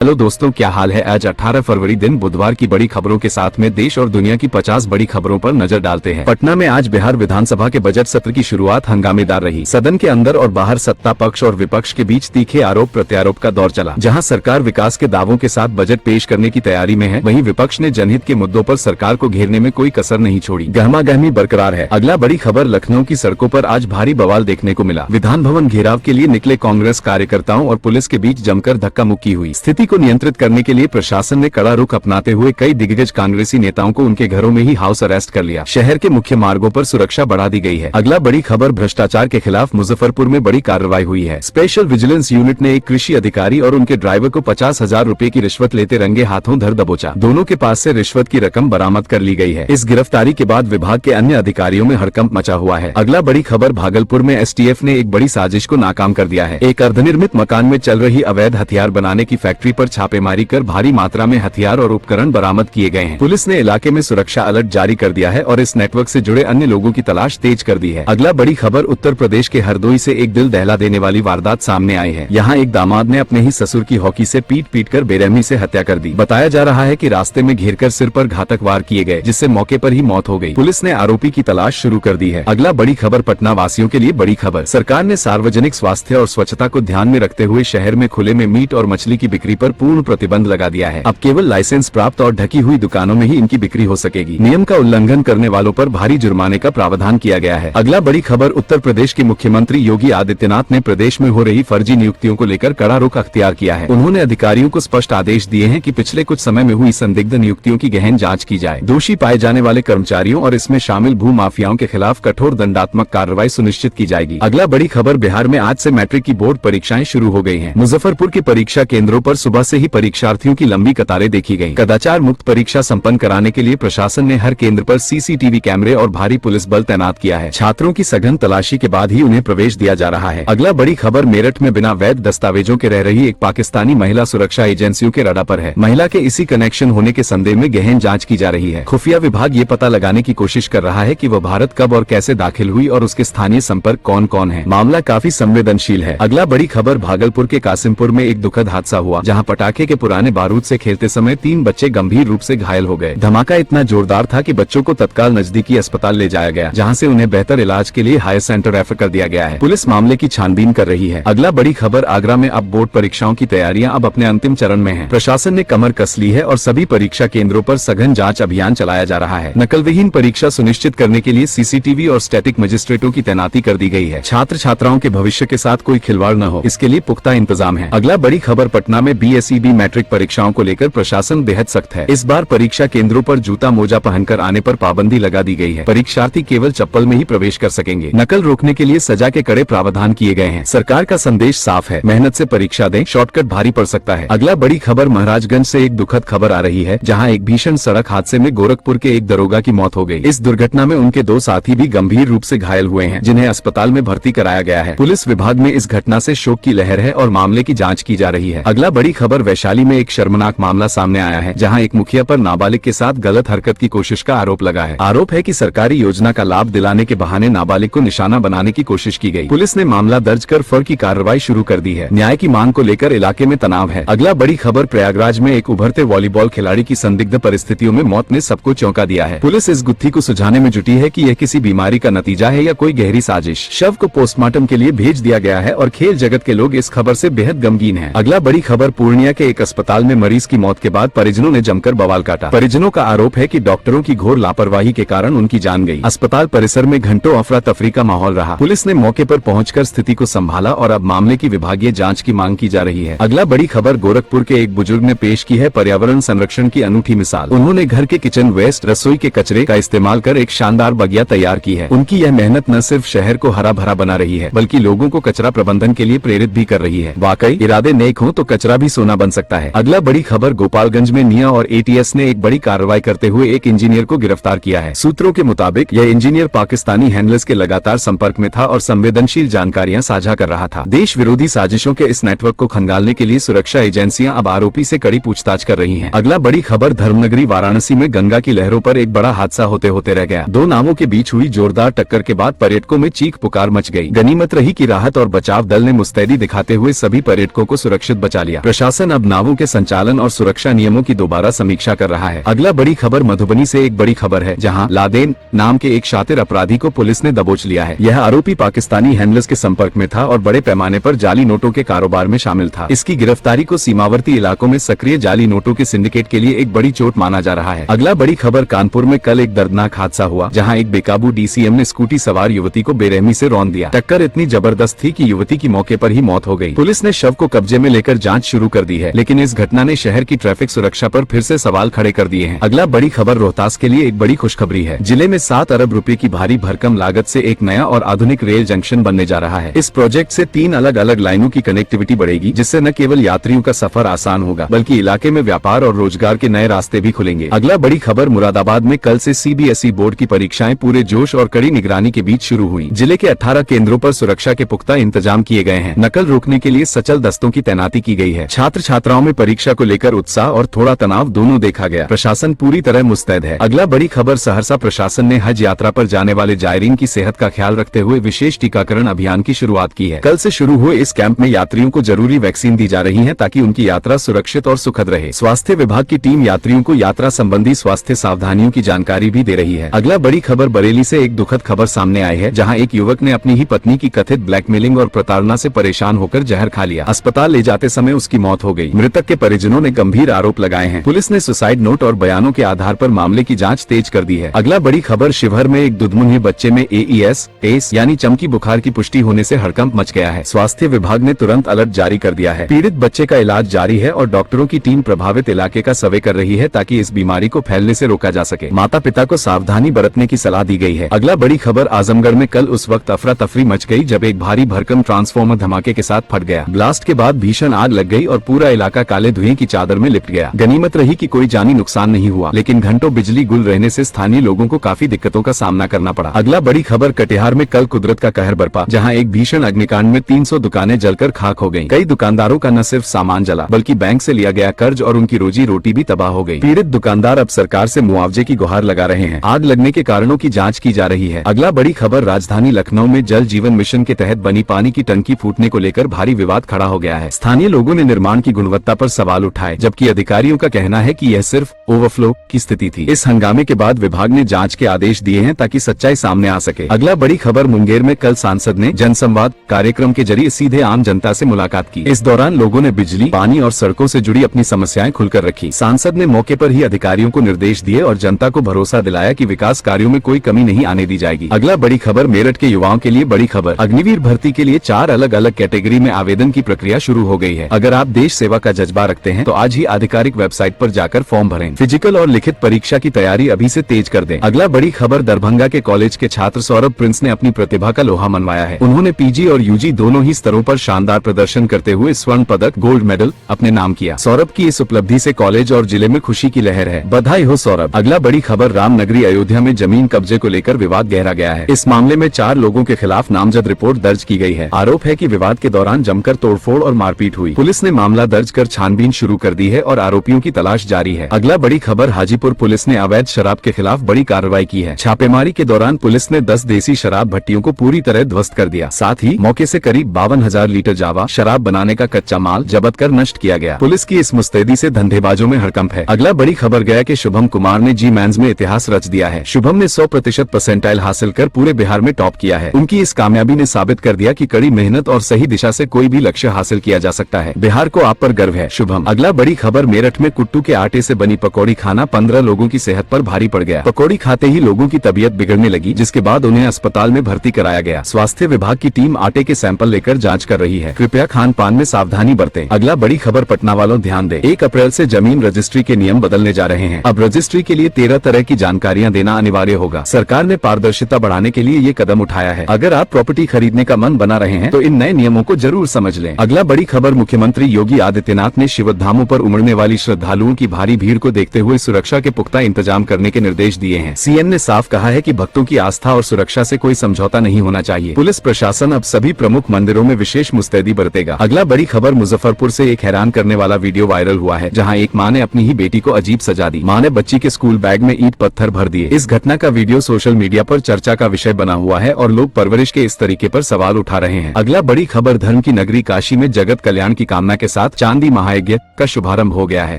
Hello दोस्तों, क्या हाल है। आज 18 फरवरी दिन बुधवार की बड़ी खबरों के साथ में देश और दुनिया की 50 बड़ी खबरों पर नजर डालते हैं। पटना में आज बिहार विधानसभा के बजट सत्र की शुरुआत हंगामेदार रही। सदन के अंदर और बाहर सत्ता पक्ष और विपक्ष के बीच तीखे आरोप प्रत्यारोप का दौर चला। जहां सरकार विकास के दावों के साथ बजट पेश करने की तैयारी में है, वहीं विपक्ष ने जनहित के मुद्दों पर सरकार को घेरने में कोई कसर नहीं छोड़ी। गहमागहमी बरकरार है। अगला बड़ी खबर, लखनऊ की सड़कों पर आज भारी बवाल देखने को मिला। विधान भवन घेराव के लिए निकले कांग्रेस कार्यकर्ताओं और पुलिस के बीच जमकर धक्का मुक्की हुई। स्थिति को नियंत्रित करने के लिए प्रशासन ने कड़ा रुख अपनाते हुए कई दिग्गज कांग्रेसी नेताओं को उनके घरों में ही हाउस अरेस्ट कर लिया। शहर के मुख्य मार्गों पर सुरक्षा बढ़ा दी गई है। अगला बड़ी खबर, भ्रष्टाचार के खिलाफ मुजफ्फरपुर में बड़ी कार्रवाई हुई है। स्पेशल विजिलेंस यूनिट ने एक कृषि अधिकारी और उनके ड्राइवर को 50,000 रूपए की रिश्वत लेते रंगे हाथों धर दबोचा। दोनों के पास से रिश्वत की रकम बरामद कर ली गई है। इस गिरफ्तारी के बाद विभाग के अन्य अधिकारियों में हड़कंप मचा हुआ है। अगला बड़ी खबर, भागलपुर में एसटीएफ ने एक बड़ी साजिश को नाकाम कर दिया है। एक अर्धनिर्मित मकान में चल रही अवैध हथियार बनाने की फैक्ट्री पर छापेमारी कर भारी मात्रा में हथियार और उपकरण बरामद किए गए हैं। पुलिस ने इलाके में सुरक्षा अलर्ट जारी कर दिया है और इस नेटवर्क से जुड़े अन्य लोगों की तलाश तेज कर दी है। अगला बड़ी खबर, उत्तर प्रदेश के हरदोई से एक दिल दहला देने वाली वारदात सामने आई है। यहाँ एक दामाद ने अपने ही ससुर की हॉकी से पीट कर बेरहमी से हत्या कर दी। बताया जा रहा है कि रास्ते में घेरकर सिर पर घातक वार किए गए, जिससे मौके पर ही मौत हो गई। पुलिस ने आरोपी की तलाश शुरू कर दी है। अगला बड़ी खबर, पटना वासियों के लिए बड़ी खबर। सरकार ने सार्वजनिक स्वास्थ्य और स्वच्छता को ध्यान में रखते हुए शहर में खुले में मीट और मछली की बिक्री पर पूर्ण प्रतिबंध लगा दिया है। अब केवल लाइसेंस प्राप्त और ढकी हुई दुकानों में ही इनकी बिक्री हो सकेगी। नियम का उल्लंघन करने वालों पर भारी जुर्माने का प्रावधान किया गया है। अगला बड़ी खबर, उत्तर प्रदेश के मुख्यमंत्री योगी आदित्यनाथ ने प्रदेश में हो रही फर्जी नियुक्तियों को लेकर कड़ा रुख अख्तियार किया है। उन्होंने अधिकारियों को स्पष्ट आदेश दिए हैं कि पिछले कुछ समय में हुई संदिग्ध नियुक्तियों की गहन जाँच की जाए। दोषी पाए जाने वाले कर्मचारियों और इसमें शामिल भू माफियाओं के खिलाफ कठोर दंडात्मक कार्रवाई सुनिश्चित की जाएगी। अगला बड़ी खबर, बिहार में आज से मैट्रिक की बोर्ड परीक्षाएं शुरू हो गई हैं। मुजफ्फरपुर के परीक्षा केंद्रों पर सुबह से ही परीक्षार्थियों की लंबी कतारें देखी गयी। कदाचार मुक्त परीक्षा संपन्न कराने के लिए प्रशासन ने हर केंद्र पर सीसीटीवी कैमरे और भारी पुलिस बल तैनात किया है। छात्रों की सघन तलाशी के बाद ही उन्हें प्रवेश दिया जा रहा है। अगला बड़ी खबर, मेरठ में बिना वैध दस्तावेजों के रह रही एक पाकिस्तानी महिला सुरक्षा एजेंसियों के रडा पर है। महिला के इसी कनेक्शन होने के संदेह में गहन जाँच की जा रही है। खुफिया विभाग ये पता लगाने की कोशिश कर रहा है कि वह भारत कब और कैसे दाखिल हुई और उसके स्थानीय संपर्क कौन कौन है। मामला काफी संवेदनशील है। अगला बड़ी खबर, भागलपुर के कासिमपुर में एक दुखद हादसा हुआ, जहाँ पटाखे के पुराने बारूद से खेलते समय 3 बच्चे गंभीर रूप से घायल हो गए। धमाका इतना जोरदार था कि बच्चों को तत्काल नजदीकी अस्पताल ले जाया गया, जहां से उन्हें बेहतर इलाज के लिए हायर सेंटर रेफर कर दिया गया है। पुलिस मामले की छानबीन कर रही है। अगला बड़ी खबर, आगरा में अब बोर्ड परीक्षाओं की तैयारियां अब अपने अंतिम चरण में है। प्रशासन ने कमर कस ली है और सभी परीक्षा केंद्रों पर सघन जाँच अभियान चलाया जा रहा है। नकल विहीन परीक्षा सुनिश्चित करने के लिए सीसीटीवी और स्टैटिक मजिस्ट्रेटों की तैनाती कर दी गई है। छात्र छात्राओं के भविष्य के साथ कोई खिलवाड़ न हो, इसके लिए पुख्ता इंतजाम है। अगला बड़ी खबर, पटना में बीएसईबी मैट्रिक परीक्षाओं को लेकर प्रशासन बेहद सख्त है। इस बार परीक्षा केंद्रों पर जूता मोजा पहनकर आने पर पाबंदी लगा दी गई है। परीक्षार्थी केवल चप्पल में ही प्रवेश कर सकेंगे। नकल रोकने के लिए सजा के कड़े प्रावधान किए गए हैं। सरकार का संदेश साफ है, मेहनत से परीक्षा दें, शॉर्टकट भारी पड़ सकता है। अगला बड़ी खबर, महाराजगंज से एक दुखद खबर आ रही है, जहां एक भीषण सड़क हादसे में गोरखपुर के एक दरोगा की मौत हो गई। इस दुर्घटना में उनके 2 साथी भी गंभीर रूप से घायल हुए हैं, जिन्हें अस्पताल में भर्ती कराया गया है। पुलिस विभाग में इस घटना से शोक की लहर है और मामले की जाँच की जा रही है। अगला बड़ी खबर, वैशाली में एक शर्मनाक मामला सामने आया है, जहाँ एक मुखिया पर नाबालिग के साथ गलत हरकत की कोशिश का आरोप लगा है। आरोप है कि सरकारी योजना का लाभ दिलाने के बहाने नाबालिग को निशाना बनाने की कोशिश की गई। पुलिस ने मामला दर्ज कर फर्द की कार्रवाई शुरू कर दी है। न्याय की मांग को लेकर इलाके में तनाव है। अगला बड़ी खबर, प्रयागराज में एक उभरते वॉलीबॉल खिलाड़ी की संदिग्ध परिस्थितियों में मौत ने सबको चौंका दिया है। पुलिस इस गुत्थी को सुलझाने में जुटी है कि यह किसी बीमारी का नतीजा है या कोई गहरी साजिश। शव को पोस्टमार्टम के लिए भेज दिया गया है और खेल जगत के लोग इस खबर से बेहद गमगीन हैं। अगला बड़ी खबर, पूर्णिया के एक अस्पताल में मरीज की मौत के बाद परिजनों ने जमकर बवाल काटा। परिजनों का आरोप है कि डॉक्टरों की घोर लापरवाही के कारण उनकी जान गई। अस्पताल परिसर में घंटों अफरा तफरी का माहौल रहा। पुलिस ने मौके पर पहुंचकर स्थिति को संभाला और अब मामले की विभागीय जांच की मांग की जा रही है। अगला बड़ी खबर, गोरखपुर के एक बुजुर्ग ने पेश की है पर्यावरण संरक्षण की अनूठी मिसाल। उन्होंने घर के किचन वेस्ट, रसोई के कचरे का इस्तेमाल कर एक शानदार बगिया तैयार की है। उनकी यह मेहनत न सिर्फ शहर को हरा भरा बना रही है, बल्कि लोगों को कचरा प्रबंधन के लिए प्रेरित भी कर रही है। वाकई इरादे नेक हो तो कचरा भी सोना बन सकता है। अगला बड़ी खबर, गोपालगंज में निया और एटीएस ने एक बड़ी कार्रवाई करते हुए एक इंजीनियर को गिरफ्तार किया है। सूत्रों के मुताबिक यह इंजीनियर पाकिस्तानी हैंडलर्स के लगातार संपर्क में था और संवेदनशील जानकारियां साझा कर रहा था। देश विरोधी साजिशों के इस नेटवर्क को खंगालने के लिए सुरक्षा एजेंसियां अब आरोपी से कड़ी पूछताछ कर रही हैं। अगला बड़ी खबर, धर्मनगरी वाराणसी में गंगा की लहरों पर एक बड़ा हादसा होते होते रह गया। 2 नावों के बीच हुई जोरदार टक्कर के बाद पर्यटकों में चीख पुकार मच गई। गनीमत रही कि राहत और बचाव दल ने मुस्तैदी दिखाते हुए सभी पर्यटकों को सुरक्षित बचा लिया। प्रशासन प्रशासन अब नावों के संचालन और सुरक्षा नियमों की दोबारा समीक्षा कर रहा है। अगला बड़ी खबर मधुबनी से एक बड़ी खबर है, जहां लादेन नाम के एक शातिर अपराधी को पुलिस ने दबोच लिया है। यह आरोपी पाकिस्तानी हैंडलर्स के संपर्क में था और बड़े पैमाने पर जाली नोटों के कारोबार में शामिल था। इसकी गिरफ्तारी को सीमावर्ती इलाकों में सक्रिय जाली नोटों के सिंडिकेट के लिए एक बड़ी चोट माना जा रहा है। अगला बड़ी खबर कानपुर में कल एक दर्दनाक हादसा हुआ, जहां एक बेकाबू डीसीएम ने स्कूटी सवार युवती को बेरहमी से रौंद दिया। टक्कर इतनी जबरदस्त थी कि युवती की मौके पर ही मौत हो गई। पुलिस ने शव को कब्जे में लेकर जांच शुरू कर दी है, लेकिन इस घटना ने शहर की ट्रैफिक सुरक्षा पर फिर से सवाल खड़े कर दिए हैं। अगला बड़ी खबर रोहतास के लिए एक बड़ी खुशखबरी है। जिले में 7 अरब रुपए की भारी भरकम लागत से एक नया और आधुनिक रेल जंक्शन बनने जा रहा है। इस प्रोजेक्ट से 3 अलग अलग लाइनों की कनेक्टिविटी बढ़ेगी, जिससे न केवल यात्रियों का सफर आसान होगा, बल्कि इलाके में व्यापार और रोजगार के नए रास्ते भी खुलेंगे। अगला बड़ी खबर मुरादाबाद में कल से सीबीएसई बोर्ड की परीक्षाएं पूरे जोश और कड़ी निगरानी के बीच शुरू हुई। जिले के 18 केंद्रों पर सुरक्षा के पुख्ता इंतजाम किए गए हैं। नकल रोकने के लिए सचल दस्तों की तैनाती की गई है। छात्र छात्राओं में परीक्षा को लेकर उत्साह और थोड़ा तनाव दोनों देखा गया। प्रशासन पूरी तरह मुस्तैद है। अगला बड़ी खबर सहरसा प्रशासन ने हज यात्रा पर जाने वाले जायरीन की सेहत का ख्याल रखते हुए विशेष टीकाकरण अभियान की शुरुआत की है। कल से शुरू हुए इस कैंप में यात्रियों को जरूरी वैक्सीन दी जा रही है, ताकि उनकी यात्रा सुरक्षित और सुखद रहे। स्वास्थ्य विभाग की टीम यात्रियों को यात्रा संबंधी स्वास्थ्य सावधानियों की जानकारी भी दे रही है। अगला बड़ी खबर बरेली से एक दुखद खबर सामने आई है, जहां एक युवक ने अपनी ही पत्नी की कथित ब्लैकमेलिंग और प्रताड़ना से परेशान होकर जहर खा लिया। अस्पताल ले जाते समय उसकी मौत हो गई। मृतक के परिजनों ने गंभीर आरोप लगाए हैं। पुलिस ने सुसाइड नोट और बयानों के आधार पर मामले की जांच तेज कर दी है। अगला बड़ी खबर शिवहर में एक दुधमुंहे बच्चे में एईएस यानी चमकी बुखार की पुष्टि होने से हड़कंप मच गया है। स्वास्थ्य विभाग ने तुरंत अलर्ट जारी कर दिया है। पीड़ित बच्चे का इलाज जारी है और डॉक्टरों की टीम प्रभावित इलाके का सर्वे कर रही है, ताकि इस बीमारी को फैलने से रोका जा सके। माता पिता को सावधानी बरतने की सलाह दी गई है। अगला बड़ी खबर आजमगढ़ में कल उस वक्त अफरा तफरी मच गई जब एक भारी भरकम ट्रांसफार्मर धमाके के साथ फट गया। ब्लास्ट के बाद भीषण आग लग गई और पूरा इलाका काले धुएं की चादर में लिपट गया। गनीमत रही कि कोई जानी नुकसान नहीं हुआ, लेकिन घंटों बिजली गुल रहने से स्थानीय लोगों को काफी दिक्कतों का सामना करना पड़ा। अगला बड़ी खबर कटिहार में कल कुदरत का कहर बरपा, जहां एक भीषण अग्निकांड में 300 दुकानें जलकर खाक हो गईं। कई दुकानदारों का न सिर्फ सामान जला, बल्कि बैंक से लिया गया कर्ज और उनकी रोजी रोटी भी तबाह हो गई। पीड़ित दुकानदार अब सरकार से मुआवजे की गुहार लगा रहे हैं। आग लगने के कारणों की जांच की जा रही है। अगला बड़ी खबर राजधानी लखनऊ में जल जीवन मिशन के तहत बनी पानी की टंकी फूटने को लेकर भारी विवाद खड़ा हो गया है। स्थानीय लोगों ने निर्माण की गुणवत्ता पर सवाल उठाए, जबकि अधिकारियों का कहना है कि यह सिर्फ ओवरफ्लो की स्थिति थी। इस हंगामे के बाद विभाग ने जांच के आदेश दिए हैं, ताकि सच्चाई सामने आ सके। अगला बड़ी खबर मुंगेर में कल सांसद ने जनसंवाद कार्यक्रम के जरिए सीधे आम जनता से मुलाकात की। इस दौरान लोगों ने बिजली, पानी और सड़कों से जुड़ी अपनी समस्याएं खुलकर रखी। सांसद ने मौके पर ही अधिकारियों को निर्देश दिए और जनता को भरोसा दिलाया कि विकास कार्यों में कोई कमी नहीं आने दी जाएगी। अगला बड़ी खबर मेरठ के युवाओं के लिए बड़ी खबर। अग्निवीर भर्ती के लिए 4 अलग अलग कैटेगरी में आवेदन की प्रक्रिया शुरू हो गई है। अगर आप देश सेवा का जज्बा रखते हैं तो आज ही आधिकारिक वेबसाइट पर जाकर फॉर्म भरें। फिजिकल और लिखित परीक्षा की तैयारी अभी से तेज कर दें। अगला बड़ी खबर दरभंगा के कॉलेज के छात्र सौरभ प्रिंस ने अपनी प्रतिभा का लोहा मनवाया है। उन्होंने पीजी और यूजी दोनों ही स्तरों पर शानदार प्रदर्शन करते हुए स्वर्ण पदक, गोल्ड मेडल अपने नाम किया। सौरभ की इस उपलब्धि से कॉलेज और जिले में खुशी की लहर है। बधाई हो सौरभ। अगला बड़ी खबर रामनगरी अयोध्या में जमीन कब्जे को लेकर विवाद गहरा गया है। इस मामले में 4 लोगों के खिलाफ नामजद रिपोर्ट दर्ज की गई है। आरोप है कि विवाद के दौरान जमकर तोड़फोड़ और मारपीट हुई। पुलिस ने मामला दर्ज कर छानबीन शुरू कर दी है और आरोपियों की तलाश जारी है। अगला बड़ी खबर हाजीपुर पुलिस ने अवैध शराब के खिलाफ बड़ी कार्रवाई की है। छापेमारी के दौरान पुलिस ने 10 देसी शराब भट्टियों को पूरी तरह ध्वस्त कर दिया। साथ ही मौके से करीब 52,000 लीटर जावा शराब बनाने का कच्चा माल जब्त कर नष्ट किया गया। पुलिस की इस मुस्तैदी से धंधेबाजों में हड़कंप है। अगला बड़ी खबर गया कि शुभम कुमार ने जी मैन्स में इतिहास रच दिया है। शुभम ने 100% परसेंटाइल हासिल कर पूरे बिहार में टॉप किया है। उनकी इस कामयाबी ने साबित कर दिया कि कड़ी मेहनत और सही दिशा से कोई भी लक्ष्य हासिल किया जा सकता है। बिहार को आप पर गर्व है शुभम। अगला बड़ी खबर मेरठ में कुट्टू के आटे से बनी पकौड़ी खाना 15 लोगों की सेहत पर भारी पड़ गया। पकौड़ी खाते ही लोगों की तबीयत बिगड़ने लगी, जिसके बाद उन्हें अस्पताल में भर्ती कराया गया। स्वास्थ्य विभाग की टीम आटे के सैंपल लेकर जांच कर रही है। कृपया खान पान में सावधानी बरतें। अगला बड़ी खबर पटना वालों ध्यान दें, 1 अप्रैल से जमीन रजिस्ट्री के नियम बदलने जा रहे हैं। अब रजिस्ट्री के लिए 13 तरह की जानकारियां देना अनिवार्य होगा। सरकार ने पारदर्शिता बढ़ाने के लिए ये कदम उठाया है। अगर आप प्रॉपर्टी खरीदने का मन बना रहे हैं तो इन नए नियमों को जरूर समझ लें। अगला बड़ी खबर मुख्यमंत्री योगी आदित्यनाथ ने शिवधामों पर उमड़ने वाली श्रद्धालुओं की भारी भीड़ को देखते हुए सुरक्षा के पुख्ता इंतजाम करने के निर्देश दिए हैं। सीएम ने साफ कहा है कि भक्तों की आस्था और सुरक्षा से कोई समझौता नहीं होना चाहिए। पुलिस प्रशासन अब सभी प्रमुख मंदिरों में विशेष मुस्तैदी बरतेगा। अगला बड़ी खबर मुजफ्फरपुर से एक हैरान करने वाला वीडियो वायरल हुआ है, जहां एक मां ने अपनी ही बेटी को अजीब सजा दी। मां ने बच्ची के स्कूल बैग में ईंट पत्थर भर दिए। इस घटना का वीडियो सोशल मीडिया पर चर्चा का विषय बना हुआ है और लोग परवरिश के इस तरीके पर सवाल उठा रहे हैं। अगला बड़ी खबर धर्म की नगरी काशी में जगत कल्याण की कामना के साथ साथ चांदी महायज्ञ का शुभारंभ हो गया है।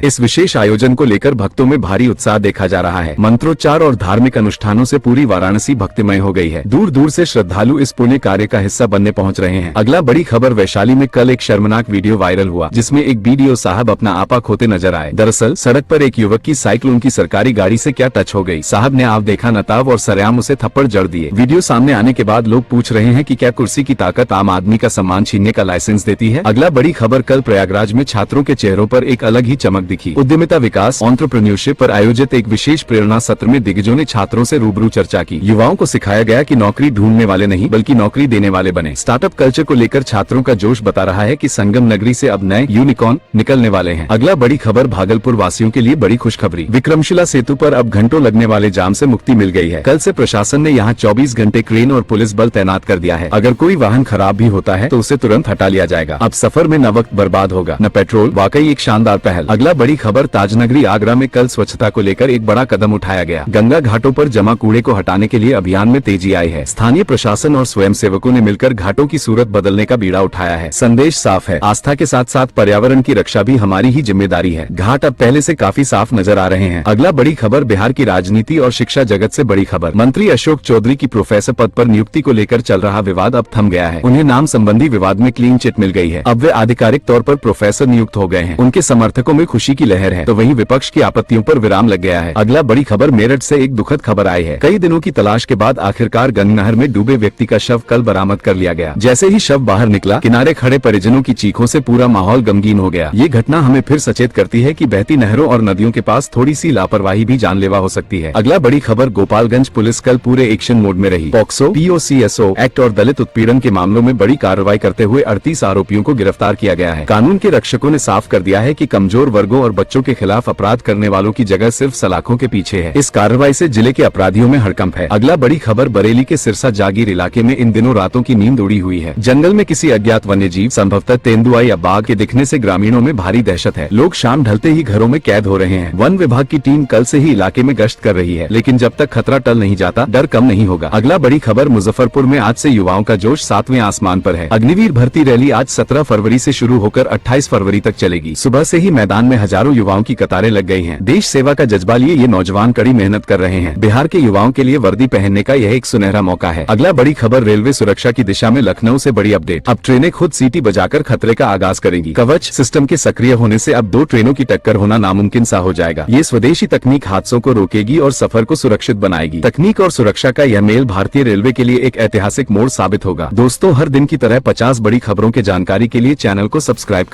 इस विशेष आयोजन को लेकर भक्तों में भारी उत्साह देखा जा रहा है। मंत्रोच्चार और धार्मिक अनुष्ठानों से पूरी वाराणसी भक्तिमय हो गई है। दूर दूर से श्रद्धालु इस पुण्य कार्य का हिस्सा बनने पहुंच रहे हैं। अगला बड़ी खबर, वैशाली में कल एक शर्मनाक वीडियो वायरल हुआ जिसमें एक बीडीओ साहब अपना आपा खोते नजर आए। दरअसल सड़क पर एक युवक की साइकिल उनकी सरकारी गाड़ी से क्या टच हो गई। साहब ने आप देखा नताब और सरेआम उसे थप्पड़ जड़ दिए। वीडियो सामने आने के बाद लोग पूछ रहे हैं कि क्या कुर्सी की ताकत आम आदमी का सम्मान छीनने का लाइसेंस देती है। अगला बड़ी खबर, कल प्रयागराज में छात्रों के चेहरों पर एक अलग ही चमक दिखी। उद्यमिता विकास एंटरप्रेन्योरशिप पर आयोजित एक विशेष प्रेरणा सत्र में दिग्गजों ने छात्रों से रूबरू चर्चा की। युवाओं को सिखाया गया कि नौकरी ढूंढने वाले नहीं बल्कि नौकरी देने वाले बने। स्टार्टअप कल्चर को लेकर छात्रों का जोश बता रहा है कि संगम नगरी से अब नए यूनिकॉर्न निकलने वाले हैं। अगला बड़ी खबर, भागलपुर वासियों के लिए बड़ी खुशखबरी। विक्रमशिला सेतु पर अब घंटों लगने वाले जाम से मुक्ति मिल गई है। कल से प्रशासन ने यहाँ 24 घंटे क्रेन और पुलिस बल तैनात कर दिया है। अगर कोई वाहन खराब भी होता है तो उसे तुरंत हटा लिया जाएगा। अब सफर में न वक्त बर्बाद होगा न पेट्रोल। वाकई एक शानदार पहल। अगला बड़ी खबर, ताजनगरी आगरा में कल स्वच्छता को लेकर एक बड़ा कदम उठाया गया। गंगा घाटों पर जमा कूड़े को हटाने के लिए अभियान में तेजी आई है। स्थानीय प्रशासन और स्वयंसेवकों ने मिलकर घाटों की सूरत बदलने का बीड़ा उठाया है। संदेश साफ है, आस्था के साथ साथ पर्यावरण की रक्षा भी हमारी ही जिम्मेदारी है। घाट अब पहले से काफी साफ नजर आ रहे हैं। अगला बड़ी खबर, बिहार की राजनीति और शिक्षा जगत से बड़ी खबर। मंत्री अशोक चौधरी की प्रोफेसर पद पर नियुक्ति को लेकर चल रहा विवाद अब थम गया है। उन्हें नाम संबंधी विवाद में क्लीन चिट मिल गई है। अब वे आधिकारिक तौर पर प्रोफेसर नियुक्त हो गए हैं। उनके समर्थकों में खुशी की लहर है तो वहीं विपक्ष की आपत्तियों पर विराम लग गया है। अगला बड़ी खबर, मेरठ से एक दुखद खबर आई है। कई दिनों की तलाश के बाद आखिरकार गंगा नहर में डूबे व्यक्ति का शव कल बरामद कर लिया गया। जैसे ही शव बाहर निकला, किनारे खड़े परिजनों की चीखों से पूरा माहौल गमगीन हो गया। ये घटना हमें फिर सचेत करती है कि बहती नहरों और नदियों के पास थोड़ी सी लापरवाही भी जानलेवा हो सकती है। अगला बड़ी खबर, गोपालगंज पुलिस कल पूरे एक्शन मोड में रही। पॉक्सो, POCSO एक्ट और दलित उत्पीड़न के मामलों में बड़ी कार्रवाई करते हुए 38 आरोपियों को गिरफ्तार किया गया है। कानून के रक्षकों ने साफ कर दिया है कि कमजोर वर्गों और बच्चों के खिलाफ अपराध करने वालों की जगह सिर्फ सलाखों के पीछे है। इस कार्रवाई से जिले के अपराधियों में हड़कंप है। अगला बड़ी खबर, बरेली के सिरसा जागीर इलाके में इन दिनों रातों की नींद उड़ी हुई है। जंगल में किसी अज्ञात वन्यजीव, संभवतः तेंदुआ या बाघ के दिखने से ग्रामीणों में भारी दहशत है। लोग शाम ढलते ही घरों में कैद हो रहे हैं। वन विभाग की टीम कल से ही इलाके में गश्त कर रही है, लेकिन जब तक खतरा टल नहीं जाता डर कम नहीं होगा। अगला बड़ी खबर, मुजफ्फरपुर में आज से युवाओं का जोश 7वें आसमान पर है। अग्निवीर भर्ती रैली आज 17 फरवरी से शुरू होकर 28 फरवरी तक चलेगी। सुबह से ही मैदान में हजारों युवाओं की कतारें लग गई हैं। देश सेवा का जज्बा लिए ये नौजवान कड़ी मेहनत कर रहे हैं। बिहार के युवाओं के लिए वर्दी पहनने का यह एक सुनहरा मौका है। अगला बड़ी खबर, रेलवे सुरक्षा की दिशा में लखनऊ से बड़ी अपडेट। अब ट्रेनें खुद सीटी बजाकर खतरे का आगाज करेंगी। कवच सिस्टम के सक्रिय होने से अब 2 ट्रेनों की टक्कर होना नामुमकिन सा हो जाएगा। ये स्वदेशी तकनीक हादसों को रोकेगी और सफर को सुरक्षित बनाएगी। तकनीक और सुरक्षा का यह मेल भारतीय रेलवे के लिए एक ऐतिहासिक मोड़ साबित होगा। दोस्तों, हर दिन की तरह 50 बड़ी खबरों के जानकारी के लिए चैनल को सब्सक्राइब